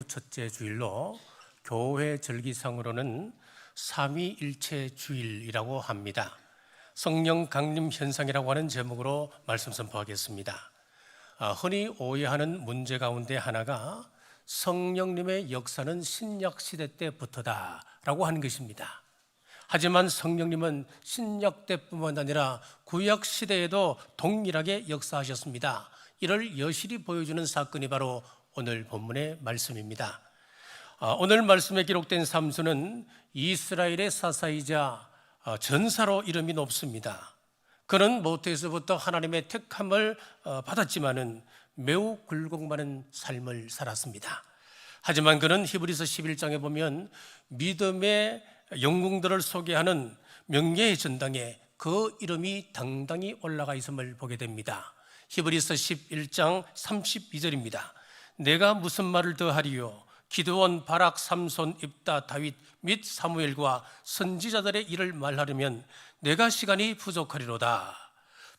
첫째 주일로 교회 절기상으로는 삼위일체 주일이라고 합니다. 성령 강림 현상이라고 하는 제목으로 말씀 선포하겠습니다. 흔히 오해하는 문제 가운데 하나가 성령님의 역사는 신약 시대 때부터다라고 하는 것입니다. 하지만 성령님은 신약 때뿐만 아니라 구약 시대에도 동일하게 역사하셨습니다. 이를 여실히 보여주는 사건이 바로 오늘 본문의 말씀입니다. 오늘 말씀에 기록된 삼손은 이스라엘의 사사이자 전사로 이름이 높습니다. 그는 모태에서부터 하나님의 택함을 받았지만은 매우 굴곡 많은 삶을 살았습니다. 하지만 그는 히브리서 11장에 보면 믿음의 영웅들을 소개하는 명예의 전당에 그 이름이 당당히 올라가 있음을 보게 됩니다. 히브리서 11장 32절입니다. 내가 무슨 말을 더하리요? 기드온, 바락, 삼손, 입다, 다윗 및 사무엘과 선지자들의 일을 말하려면 내가 시간이 부족하리로다.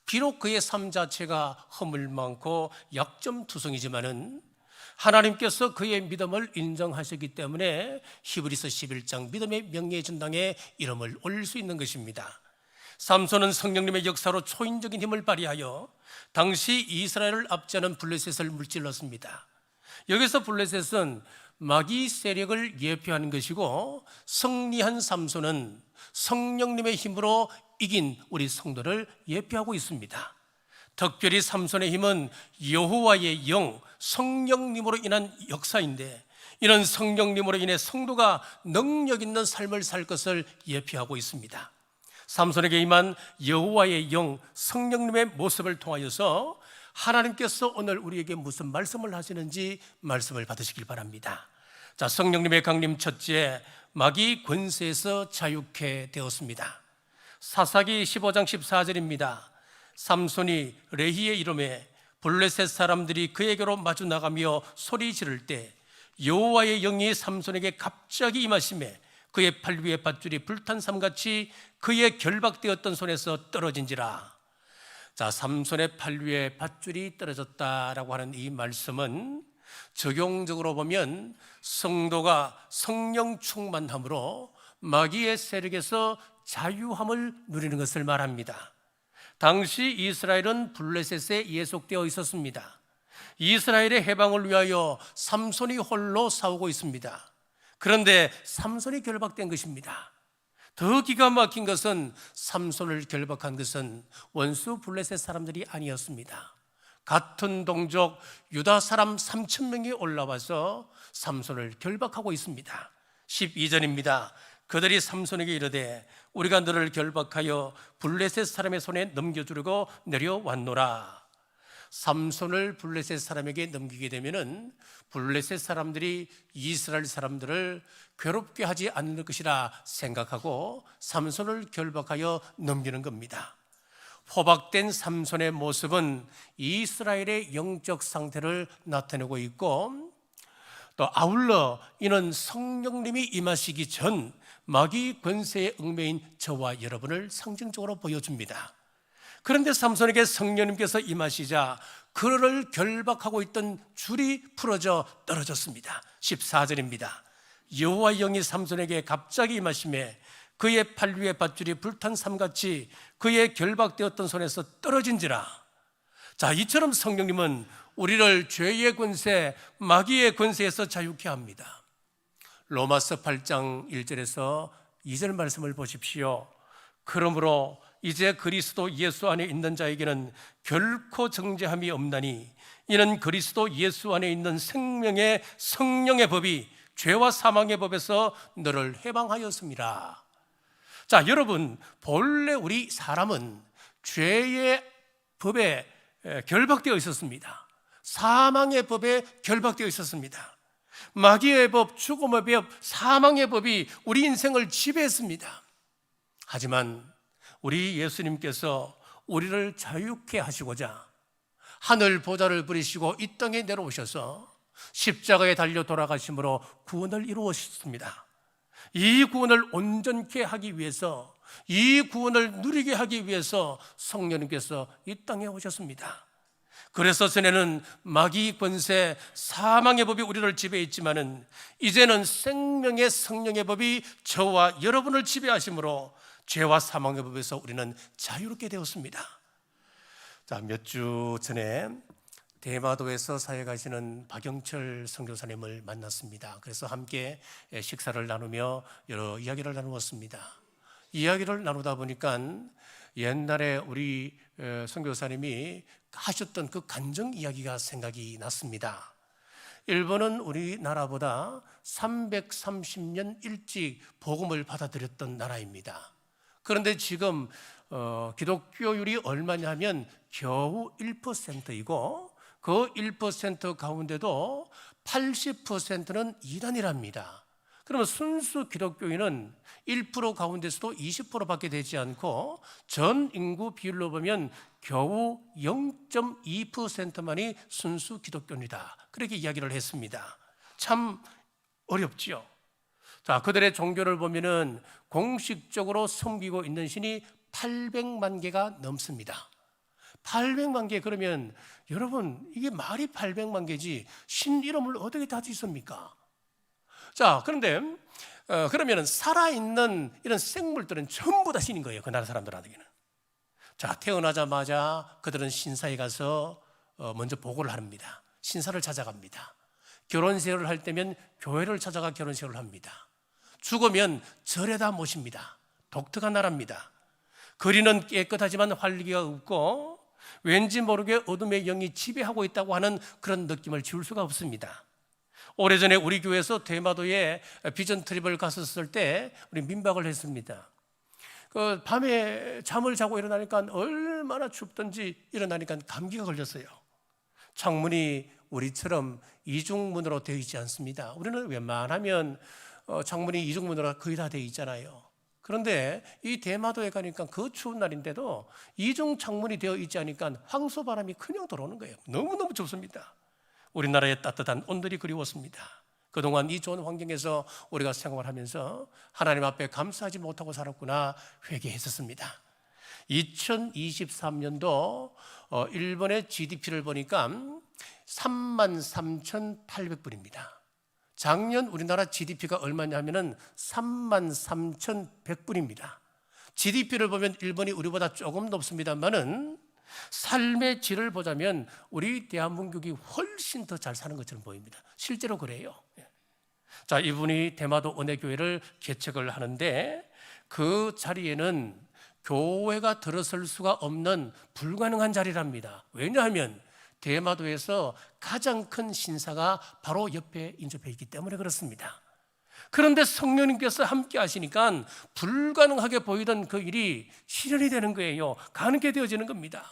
비록 그의 삶 자체가 허물 많고 약점투성이지만은 하나님께서 그의 믿음을 인정하셨기 때문에 히브리서 11장 믿음의 명예의 전당에 이름을 올릴 수 있는 것입니다. 삼손은 성령님의 역사로 초인적인 힘을 발휘하여 당시 이스라엘을 압제하는 블레셋을 물질렀습니다. 여기서 블레셋은 마귀 세력을 예표하는 것이고, 승리한 삼손은 성령님의 힘으로 이긴 우리 성도를 예표하고 있습니다. 특별히 삼손의 힘은 여호와의 영, 성령님으로 인한 역사인데, 이는 성령님으로 인해 성도가 능력 있는 삶을 살 것을 예표하고 있습니다. 삼손에게 임한 여호와의 영, 성령님의 모습을 통하여서 하나님께서 오늘 우리에게 무슨 말씀을 하시는지 말씀을 받으시길 바랍니다. 자, 성령님의 강림 첫째, 마귀 권세에서 자유케 되었습니다. 사사기 15장 14절입니다. 삼손이 레히의 이름에 블레셋 사람들이 그에게로 마주 나가며 소리 지를 때 여호와의 영이 삼손에게 갑자기 임하심에 그의 팔 위에 밧줄이 불탄 삼같이 그의 결박되었던 손에서 떨어진지라. 자, 삼손의 팔 위에 밧줄이 떨어졌다라고 하는 이 말씀은 적용적으로 보면 성도가 성령 충만함으로 마귀의 세력에서 자유함을 누리는 것을 말합니다. 당시 이스라엘은 블레셋에 예속되어 있었습니다. 이스라엘의 해방을 위하여 삼손이 홀로 싸우고 있습니다. 그런데 삼손이 결박된 것입니다. 더 기가 막힌 것은 삼손을 결박한 것은 원수 블레셋 사람들이 아니었습니다. 같은 동족 유다 사람 3,000명이 올라와서 삼손을 결박하고 있습니다. 12절입니다. 그들이 삼손에게 이르되 우리가 너를 결박하여 블레셋 사람의 손에 넘겨주려고 내려왔노라. 삼손을 블레셋 사람에게 넘기게 되면은 블레셋 사람들이 이스라엘 사람들을 괴롭게 하지 않을 것이라 생각하고 삼손을 결박하여 넘기는 겁니다. 포박된 삼손의 모습은 이스라엘의 영적 상태를 나타내고 있고, 또 아울러 이는 성령님이 임하시기 전 마귀 권세의 얽매인 저와 여러분을 상징적으로 보여줍니다. 그런데 삼손에게 성령님께서 임하시자 그를 결박하고 있던 줄이 풀어져 떨어졌습니다. 14절입니다. 여호와의 영이 삼손에게 갑자기 임하심에 그의 팔 위에 밧줄이 불탄 삼같이 그의 결박되었던 손에서 떨어진지라. 자, 이처럼 성령님은 우리를 죄의 권세, 마귀의 권세에서 자유케 합니다. 로마서 8장 1절에서 2절 말씀을 보십시오. 그러므로 이제 그리스도 예수 안에 있는 자에게는 결코 정죄함이 없나니 이는 그리스도 예수 안에 있는 생명의 성령의 법이 죄와 사망의 법에서 너를 해방하였습니다. 자, 여러분, 본래 우리 사람은 죄의 법에 결박되어 있었습니다. 사망의 법에 결박되어 있었습니다. 마귀의 법, 죽음의 법, 사망의 법이 우리 인생을 지배했습니다. 하지만 우리 예수님께서 우리를 자유케 하시고자 하늘 보좌를 버리시고 이 땅에 내려오셔서 십자가에 달려 돌아가심으로 구원을 이루었습니다. 이 구원을 온전케 하기 위해서, 이 구원을 누리게 하기 위해서 성령님께서 이 땅에 오셨습니다. 그래서 전에는 마귀 권세, 사망의 법이 우리를 지배했지만은 이제는 생명의 성령의 법이 저와 여러분을 지배하심으로 죄와 사망의 법에서 우리는 자유롭게 되었습니다. 자, 몇 주 전에 대마도에서 사역하시는 박영철 선교사님을 만났습니다. 그래서 함께 식사를 나누며 여러 이야기를 나누었습니다. 이야기를 나누다 보니까 옛날에 우리 선교사님이 하셨던 그 간증 이야기가 생각이 났습니다. 일본은 우리나라보다 330년 일찍 복음을 받아들였던 나라입니다. 그런데 지금 기독교율이 얼마냐면 겨우 1%이고 그 1% 가운데도 80%는 이단이랍니다. 그러면 순수 기독교인은 1% 가운데서도 20%밖에 되지 않고 전 인구 비율로 보면 겨우 0.2%만이 순수 기독교인이다. 그렇게 이야기를 했습니다. 참 어렵지요. 자, 그들의 종교를 보면은 공식적으로 섬기고 있는 신이 800만 개가 넘습니다. 800만 개. 그러면 여러분, 이게 말이 800만 개지 신 이름을 어떻게 다 짓습니까? 자, 그런데 그러면 살아있는 이런 생물들은 전부 다 신인 거예요. 그 나라 사람들한테는. 자, 태어나자마자 그들은 신사에 가서 먼저 보고를 합니다. 신사를 찾아갑니다. 결혼식을 할 때면 교회를 찾아가 결혼식을 합니다. 죽으면 절에다 모십니다. 독특한 나라입니다. 거리는 깨끗하지만 활기가 없고 왠지 모르게 어둠의 영이 지배하고 있다고 하는 그런 느낌을 지울 수가 없습니다. 오래전에 우리 교회에서 대마도에 비전 트립을 갔었을 때 우리 민박을 했습니다. 그 밤에 잠을 자고 일어나니까 얼마나 춥던지 일어나니까 감기가 걸렸어요. 창문이 우리처럼 이중문으로 되어 있지 않습니다. 우리는 웬만하면 창문이 이중문으로 거의 다 되어 있잖아요. 그런데 이 대마도에 가니까 그 추운 날인데도 이중 창문이 되어 있지 않으니까 황소바람이 그냥 들어오는 거예요. 너무너무 춥습니다. 우리나라의 따뜻한 온돌이 그리웠습니다. 그동안 이 좋은 환경에서 우리가 생활을 하면서 하나님 앞에 감사하지 못하고 살았구나 회개했었습니다. 2023년도 일본의 GDP를 보니까 33,800불입니다. 작년 우리나라 GDP가 얼마냐면은 33,100불입니다. GDP를 보면 일본이 우리보다 조금 높습니다만은 삶의 질을 보자면 우리 대한민국이 훨씬 더 잘 사는 것처럼 보입니다. 실제로 그래요. 자, 이분이 대마도 은혜교회를 개척을 하는데 그 자리에는 교회가 들어설 수가 없는 불가능한 자리랍니다. 왜냐하면 대마도에서 가장 큰 신사가 바로 옆에 인접해 있기 때문에 그렇습니다. 그런데 성령님께서 함께 하시니까 불가능하게 보이던 그 일이 실현이 되는 거예요. 가능하게 되어지는 겁니다.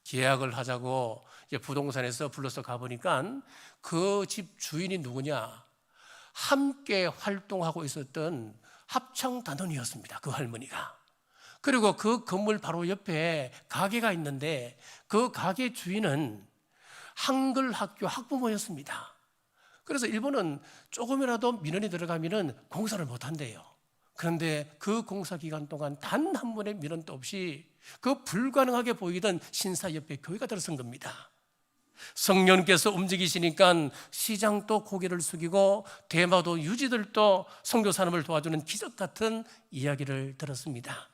계약을 하자고 이제 부동산에서 불러서 가보니까 그 집 주인이 누구냐? 함께 활동하고 있었던 합창단원이었습니다. 그 할머니가. 그리고 그 건물 바로 옆에 가게가 있는데 그 가게 주인은 한글 학교 학부모였습니다. 그래서 일본은 조금이라도 민원이 들어가면은 공사를 못 한대요. 그런데 그 공사 기간 동안 단 한 번의 민원도 없이 그 불가능하게 보이던 신사 옆에 교회가 들어선 겁니다. 성령께서 움직이시니까 시장도 고개를 숙이고 대마도 유지들도 선교 사람을 도와주는 기적 같은 이야기를 들었습니다.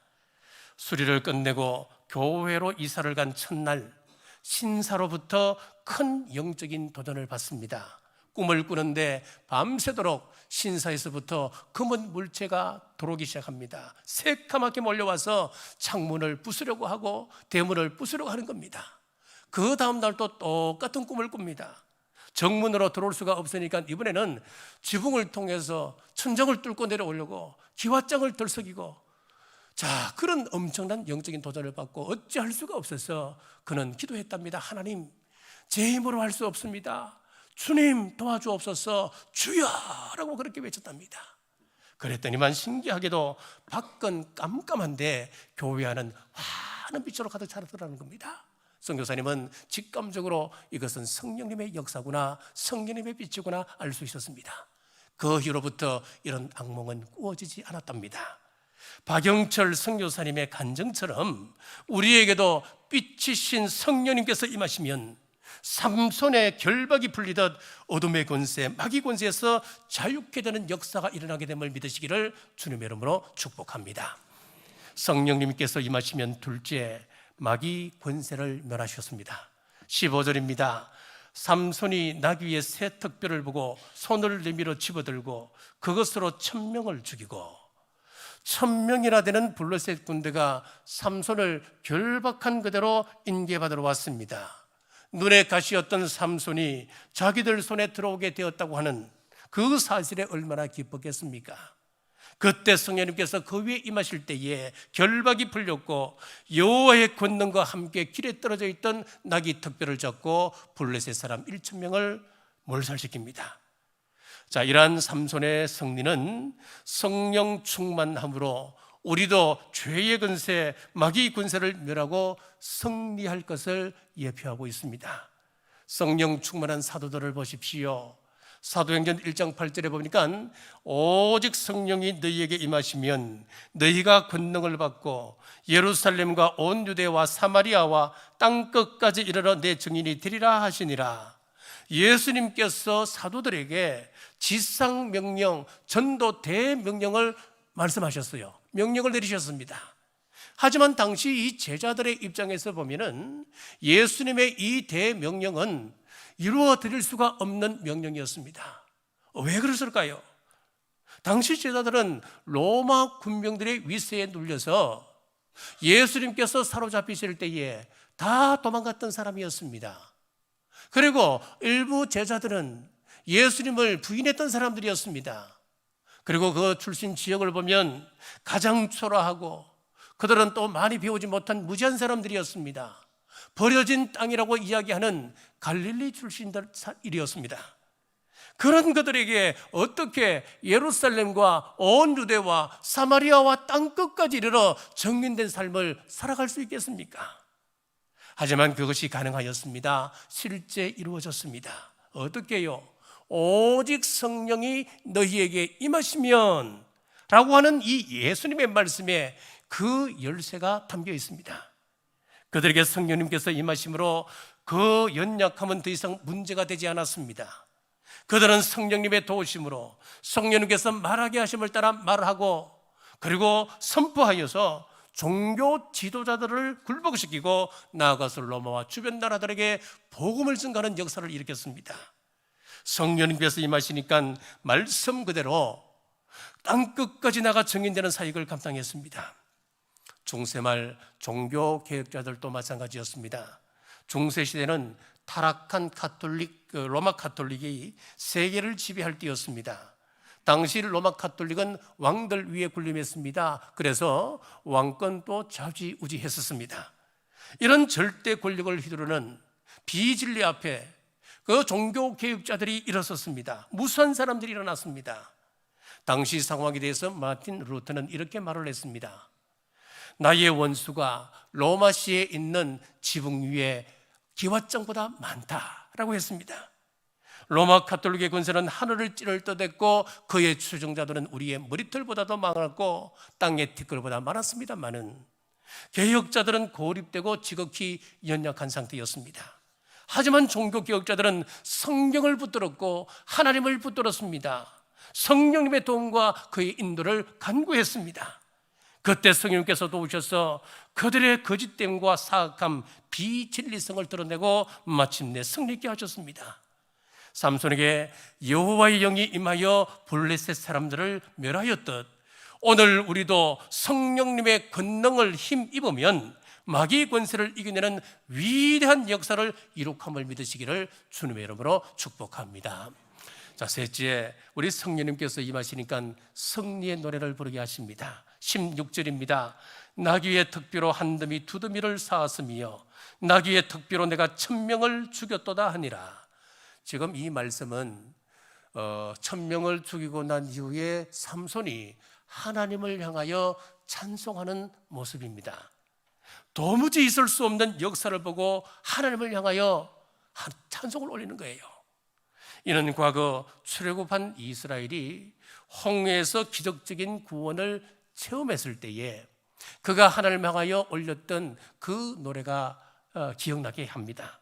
수리를 끝내고 교회로 이사를 간 첫날 신사로부터 큰 영적인 도전을 받습니다. 꿈을 꾸는데 밤새도록 신사에서부터 검은 물체가 들어오기 시작합니다. 새까맣게 몰려와서 창문을 부수려고 하고 대문을 부수려고 하는 겁니다. 그 다음 날 또 똑같은 꿈을 꿉니다. 정문으로 들어올 수가 없으니까 이번에는 지붕을 통해서 천정을 뚫고 내려오려고 기와장을 들썩이고, 자, 그런 엄청난 영적인 도전을 받고 어찌할 수가 없어서 그는 기도했답니다. 하나님, 제 힘으로 할 수 없습니다. 주님 도와주옵소서, 주여라고 그렇게 외쳤답니다. 그랬더니만 신기하게도 밖은 깜깜한데 교회 안은 환한 빛으로 가득 차더라는 겁니다. 선교사님은 직감적으로 이것은 성령님의 역사구나, 성령님의 빛이구나 알 수 있었습니다. 그 이후로부터 이런 악몽은 꾸어지지 않았답니다. 박영철 선교사님의 간증처럼 우리에게도 빛이신 성령님께서 임하시면 삼손의 결박이 풀리듯 어둠의 권세, 마귀 권세에서 자유케 되는 역사가 일어나게 됨을 믿으시기를 주님의 이름으로 축복합니다. 성령님께서 임하시면 둘째, 마귀 권세를 멸하셨습니다. 15절입니다. 삼손이 나귀 위에 새 턱뼈를 보고 손을 내밀어 집어들고 그것으로 1000명을 죽이고, 1000명이나 되는 블레셋 군대가 삼손을 결박한 그대로 인계받으러 왔습니다. 눈에 가시였던 삼손이 자기들 손에 들어오게 되었다고 하는 그 사실에 얼마나 기뻤겠습니까? 그때 성령님께서 그 위에 임하실 때에 결박이 풀렸고 여호와의 권능과 함께 길에 떨어져 있던 나귀 턱뼈를 잡고 블레셋 사람 1000명을 몰살시킵니다. 자, 이러한 삼손의 승리는 성령 충만함으로 우리도 죄의 권세, 마귀 권세를 멸하고 승리할 것을 예표하고 있습니다. 성령 충만한 사도들을 보십시오. 사도행전 1장 8절에 보니까 오직 성령이 너희에게 임하시면 너희가 권능을 받고 예루살렘과 온 유대와 사마리아와 땅끝까지 이르러 내 증인이 되리라 하시니라. 예수님께서 사도들에게 지상명령, 전도 대명령을 말씀하셨어요. 명령을 내리셨습니다. 하지만 당시 이 제자들의 입장에서 보면은 예수님의 이 대명령은 이루어 드릴 수가 없는 명령이었습니다. 왜 그랬을까요? 당시 제자들은 로마 군병들의 위세에 눌려서 예수님께서 사로잡히실 때에 다 도망갔던 사람이었습니다. 그리고 일부 제자들은 예수님을 부인했던 사람들이었습니다. 그리고 그 출신 지역을 보면 가장 초라하고 그들은 또 많이 배우지 못한 무지한 사람들이었습니다. 버려진 땅이라고 이야기하는 갈릴리 출신들이었습니다. 그런 그들에게 어떻게 예루살렘과 온 유대와 사마리아와 땅끝까지 이르러 정인된 삶을 살아갈 수 있겠습니까? 하지만 그것이 가능하였습니다. 실제 이루어졌습니다. 어떻게요? 오직 성령이 너희에게 임하시면 라고 하는 이 예수님의 말씀에 그 열쇠가 담겨 있습니다. 그들에게 성령님께서 임하심으로 그 연약함은 더 이상 문제가 되지 않았습니다. 그들은 성령님의 도우심으로 성령님께서 말하게 하심을 따라 말하고 그리고 선포하여서 종교 지도자들을 굴복시키고 나아가서 로마와 주변 나라들에게 복음을 증가하는 역사를 일으켰습니다. 성령님께서 임하시니까 말씀 그대로 땅끝까지 나가 증인되는 사역을 감당했습니다. 중세말 종교개혁자들도 마찬가지였습니다. 중세시대는 타락한 로마 카톨릭이 세계를 지배할 때였습니다. 당시 로마 카톨릭은 왕들 위에 군림했습니다. 그래서 왕권도 좌지우지했었습니다. 이런 절대 권력을 휘두르는 비진리 앞에 그 종교개혁자들이 일어섰습니다. 무수한 사람들이 일어났습니다. 당시 상황에 대해서 마틴 루터는 이렇게 말을 했습니다. 나의 원수가 로마시에 있는 지붕 위에 기와장보다 많다라고 했습니다. 로마 카톨릭의 권세는 하늘을 찌를 듯 했고 그의 추종자들은 우리의 머리털보다도 많았고 땅의 티끌보다 많았습니다마는 개혁자들은 고립되고 지극히 연약한 상태였습니다. 하지만 종교개혁자들은 성경을 붙들었고 하나님을 붙들었습니다. 성령님의 도움과 그의 인도를 간구했습니다. 그때 성령님께서 도우셔서 그들의 거짓됨과 사악함, 비진리성을 드러내고 마침내 승리케 하셨습니다. 삼손에게 여호와의 영이 임하여 블레셋 사람들을 멸하였듯 오늘 우리도 성령님의 권능을 힘입으면 마귀의 권세를 이겨내는 위대한 역사를 이룩함을 믿으시기를 주님의 이름으로 축복합니다. 자, 셋째, 우리 성령님께서 임하시니까 승리의 노래를 부르게 하십니다. 16절입니다. 나귀의 턱뼈로 한 더미 두 더미를 쌓았으며 나귀의 턱뼈로 내가 1000명을 죽였도다 하니라. 지금 이 말씀은 1000명을 죽이고 난 이후에 삼손이 하나님을 향하여 찬송하는 모습입니다. 도무지 있을 수 없는 역사를 보고 하나님을 향하여 찬송을 올리는 거예요. 이는 과거 출애굽한 이스라엘이 홍해에서 기적적인 구원을 체험했을 때에 그가 하나님을 향하여 올렸던 그 노래가 기억나게 합니다.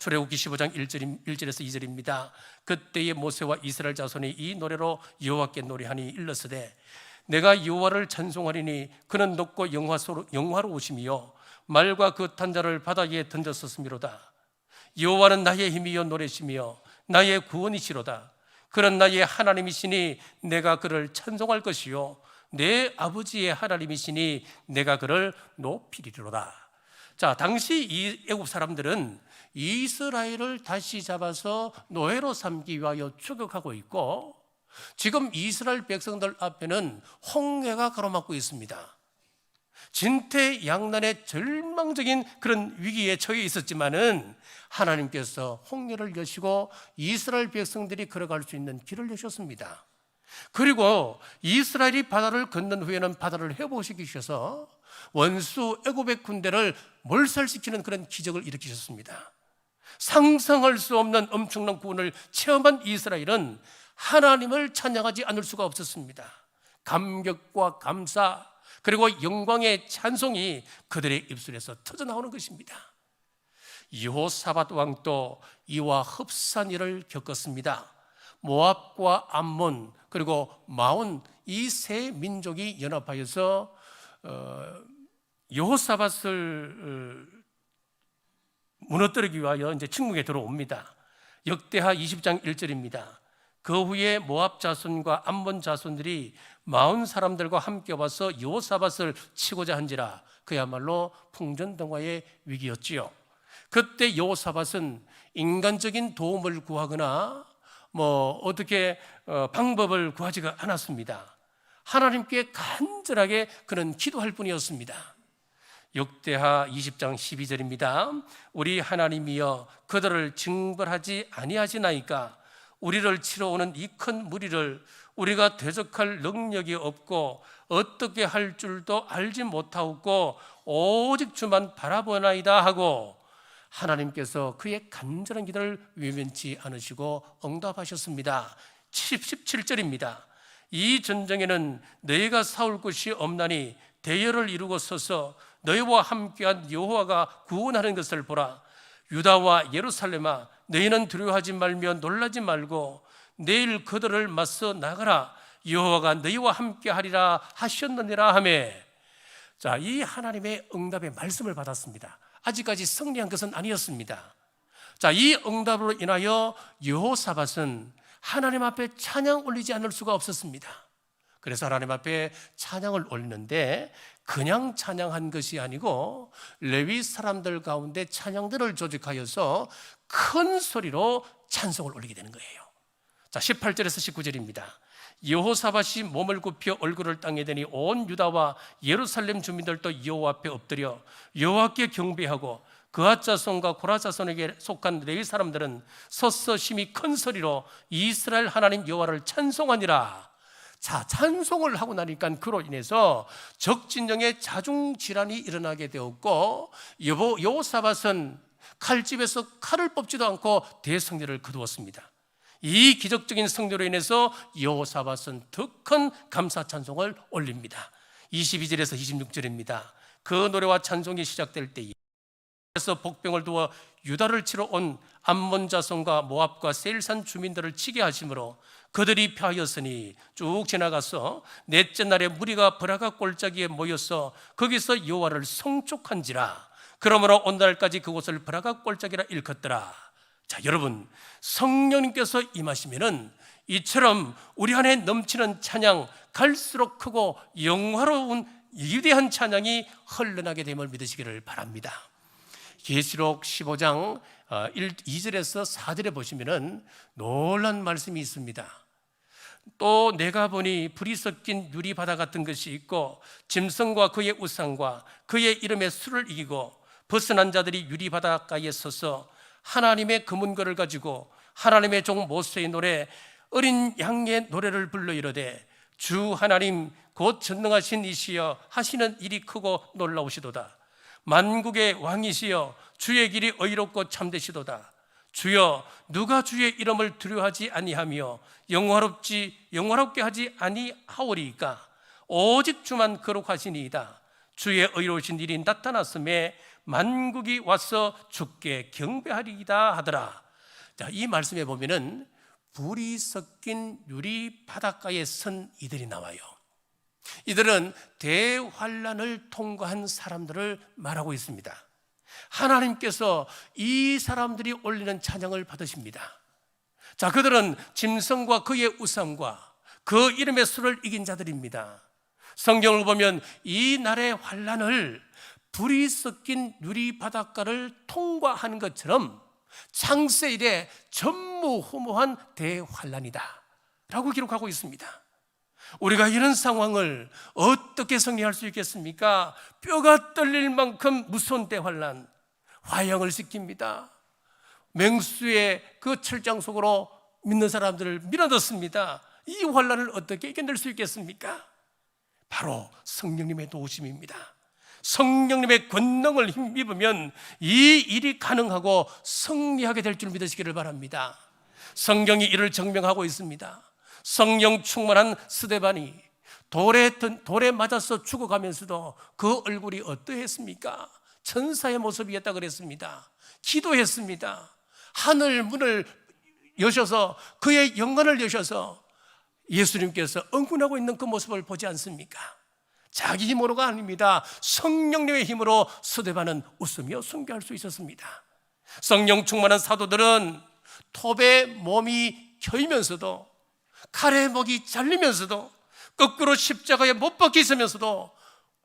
출애굽기 15장 1절에서 2절입니다. 그때의 모세와 이스라엘 자손이 이 노래로 여호와께 노래하니 일러스되 내가 여호와를 찬송하리니 그는 높고 영화로우심이요 말과 그 탄자를 바다에 던졌었음이로다. 여호와는 나의 힘이요 노래시며 나의 구원이시로다. 그는 나의 하나님이시니 내가 그를 찬송할 것이요 내 아버지의 하나님이시니 내가 그를 높이리로다. 자, 당시 이 애굽 사람들은 이스라엘을 다시 잡아서 노예로 삼기 위하여 추격하고 있고, 지금 이스라엘 백성들 앞에는 홍해가 가로막고 있습니다. 진퇴양난의 절망적인 그런 위기에 처해 있었지만은 하나님께서 홍해를 여시고 이스라엘 백성들이 걸어갈 수 있는 길을 여셨습니다. 그리고 이스라엘이 바다를 건넌 후에는 바다를 회복시키셔서 원수 애굽의 군대를 몰살시키는 그런 기적을 일으키셨습니다. 상상할 수 없는 엄청난 구원을 체험한 이스라엘은 하나님을 찬양하지 않을 수가 없었습니다. 감격과 감사 그리고 영광의 찬송이 그들의 입술에서 터져나오는 것입니다. 여호사밧 왕도 이와 흡사한 일을 겪었습니다. 모압과 암몬 그리고 마온 이 세 민족이 연합하여서 여호사밧을 무너뜨리기 위하여 이제 침공에 들어옵니다. 역대하 20장 1절입니다. 그 후에 모압 자손과 암몬 자손들이 마온 사람들과 함께 와서 여호사밧을 치고자 한지라. 그야말로 풍전등화의 위기였지요. 그때 여호사밧은 인간적인 도움을 구하거나 어떻게 방법을 구하지가 않았습니다. 하나님께 간절하게 그는 기도할 뿐이었습니다. 역대하 20장 12절입니다. 우리 하나님이여 그들을 징벌하지 아니하시나이까. 우리를 치러 오는 이 큰 무리를 우리가 대적할 능력이 없고 어떻게 할 줄도 알지 못하고 오직 주만 바라보나이다 하고 하나님께서 그의 간절한 기도를 외면치 않으시고 응답하셨습니다. 17절입니다. 이 전쟁에는 너희가 싸울 것이 없나니 대열을 이루고 서서 너희와 함께한 여호와가 구원하는 것을 보라. 유다와 예루살렘아 너희는 두려워하지 말며 놀라지 말고 내일 그들을 맞서 나가라. 여호와가 너희와 함께하리라 하셨느니라 하며, 자, 이 하나님의 응답의 말씀을 받았습니다. 아직까지 승리한 것은 아니었습니다. 자, 이 응답으로 인하여 여호사밧은 하나님 앞에 찬양 올리지 않을 수가 없었습니다. 그래서 하나님 앞에 찬양을 올리는데 그냥 찬양한 것이 아니고 레위 사람들 가운데 찬양들을 조직하여서 큰 소리로 찬송을 올리게 되는 거예요. 자, 18절에서 19절입니다. 여호사밧이 몸을 굽혀 얼굴을 땅에 대니 온 유다와 예루살렘 주민들도 여호와 앞에 엎드려 여호와께 경배하고 그앗 자손과 고라 자손에게 속한 레위 사람들은 서서 심히 큰 소리로 이스라엘 하나님 여호와를 찬송하니라. 자, 찬송을 하고 나니까 그로 인해서 적진영의 자중질환이 일어나게 되었고 여호사밧은 칼집에서 칼을 뽑지도 않고 대성례를 거두었습니다. 이 기적적인 성례로 인해서 여호사밧은 더 큰 감사 찬송을 올립니다. 22절에서 26절입니다. 그 노래와 찬송이 시작될 때에 그래서 복병을 두어 유다를 치러 온 암몬 자손과 모압과 세일산 주민들을 치게 하심으로 그들이 패하였으니 쭉 지나가서 넷째 날에 무리가 브라가 골짜기에 모여서 거기서 여호와를 송축한지라. 그러므로 오늘날까지 그곳을 브라가 골짜기라 일컫더라. 자, 여러분, 성령님께서 임하시면은 이처럼 우리 안에 넘치는 찬양, 갈수록 크고 영화로운 위대한 찬양이 흘러나게 됨을 믿으시기를 바랍니다. 계시록 15장 2절에서 4절에 보시면은 놀란 말씀이 있습니다. 또 내가 보니 불이 섞인 유리바다 같은 것이 있고 짐승과 그의 우상과 그의 이름의 수를 이기고 벗어난 자들이 유리바닷가에 서서 하나님의 금은거를 가지고 하나님의 종 모세의 노래 어린 양의 노래를 불러 이르되 주 하나님 곧 전능하신 이시여 하시는 일이 크고 놀라우시도다. 만국의 왕이시여 주의 길이 의롭고 참되시도다. 주여 누가 주의 이름을 두려워하지 아니하며 영화롭게 하지 아니하오리이까. 오직 주만 거룩하시니이다. 주의 의로우신 일이 나타났음에 만국이 와서 주께 경배하리이다 하더라. 자, 이 말씀에 보면은 불이 섞인 유리 바닷가에 선 이들이 나와요. 이들은 대환란을 통과한 사람들을 말하고 있습니다. 하나님께서 이 사람들이 올리는 찬양을 받으십니다. 자, 그들은 짐승과 그의 우상과 그 이름의 수를 이긴 자들입니다. 성경을 보면 이 날의 환란을 불이 섞인 유리 바닷가를 통과하는 것처럼 창세 이래 전무후무한 대환란이다 라고 기록하고 있습니다. 우리가 이런 상황을 어떻게 정리할 수 있겠습니까? 뼈가 떨릴 만큼 무서운 대환란, 화형을 시킵니다. 맹수의 그 철장 속으로 믿는 사람들을 밀어넣습니다. 이 환란을 어떻게 이겨낼 수 있겠습니까? 바로 성령님의 도우심입니다. 성령님의 권능을 힘입으면 이 일이 가능하고 승리하게 될 줄 믿으시기를 바랍니다. 성경이 이를 증명하고 있습니다. 성령 충만한 스데반이 돌에 맞아서 죽어가면서도 그 얼굴이 어떠했습니까? 천사의 모습이었다 그랬습니다. 기도했습니다. 하늘 문을 여셔서 그의 영광을 여셔서 예수님께서 응군하고 있는 그 모습을 보지 않습니까? 자기 힘으로가 아닙니다. 성령님의 힘으로 스데반은 웃으며 순교할 수 있었습니다. 성령 충만한 사도들은 톱에 몸이 혀이면서도 칼에 목이 잘리면서도 거꾸로 십자가에 못 박혀 있으면서도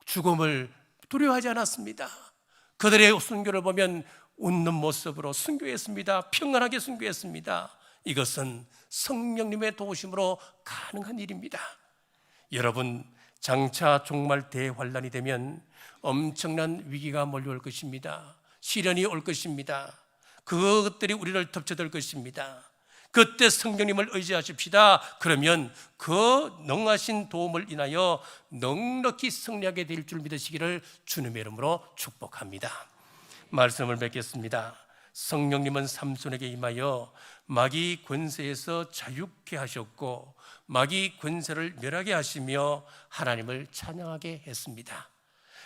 죽음을 두려워하지 않았습니다. 그들의 순교를 보면 웃는 모습으로 순교했습니다. 평안하게 순교했습니다. 이것은 성령님의 도우심으로 가능한 일입니다. 여러분, 장차 종말 대환란이 되면 엄청난 위기가 몰려올 것입니다. 시련이 올 것입니다. 그것들이 우리를 덮쳐들 것입니다. 그때 성령님을 의지하십시다. 그러면 그 능하신 도움을 인하여 넉넉히 승리하게 될 줄 믿으시기를 주님의 이름으로 축복합니다. 말씀을 맺겠습니다. 성령님은 삼손에게 임하여 마귀 권세에서 자유케 하셨고 마귀 권세를 멸하게 하시며 하나님을 찬양하게 했습니다.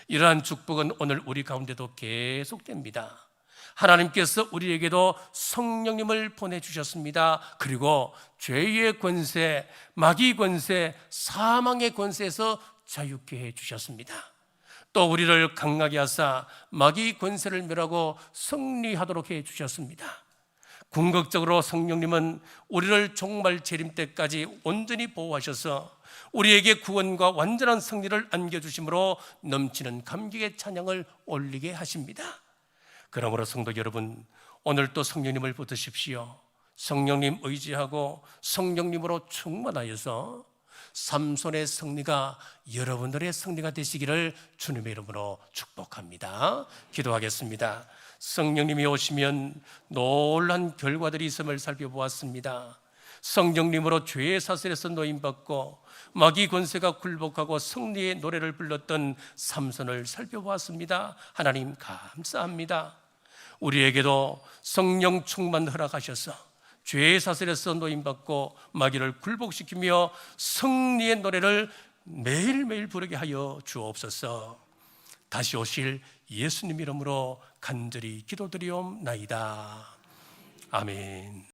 이러한 축복은 오늘 우리 가운데도 계속됩니다. 하나님께서 우리에게도 성령님을 보내주셨습니다. 그리고 죄의 권세, 마귀 권세, 사망의 권세에서 자유케 해주셨습니다. 또 우리를 강하게 하사 마귀 권세를 멸하고 승리하도록 해주셨습니다. 궁극적으로 성령님은 우리를 종말 재림 때까지 온전히 보호하셔서 우리에게 구원과 완전한 승리를 안겨주심으로 넘치는 감격의 찬양을 올리게 하십니다. 그러므로 성도 여러분, 오늘 또 성령님을 붙드십시오. 성령님 의지하고 성령님으로 충만하여서 삼손의 승리가 여러분들의 승리가 되시기를 주님의 이름으로 축복합니다. 기도하겠습니다. 성령님이 오시면 놀란 결과들이 있음을 살펴보았습니다. 성령님으로 죄의 사슬에서 노임받고 마귀 권세가 굴복하고 승리의 노래를 불렀던 삼손을 살펴보았습니다. 하나님 감사합니다. 우리에게도 성령 충만 허락하셔서 죄의 사슬에서 노임받고 마귀를 굴복시키며 승리의 노래를 매일매일 부르게 하여 주옵소서. 다시 오실 예수님 이름으로 간절히 기도드리옵나이다. 아멘.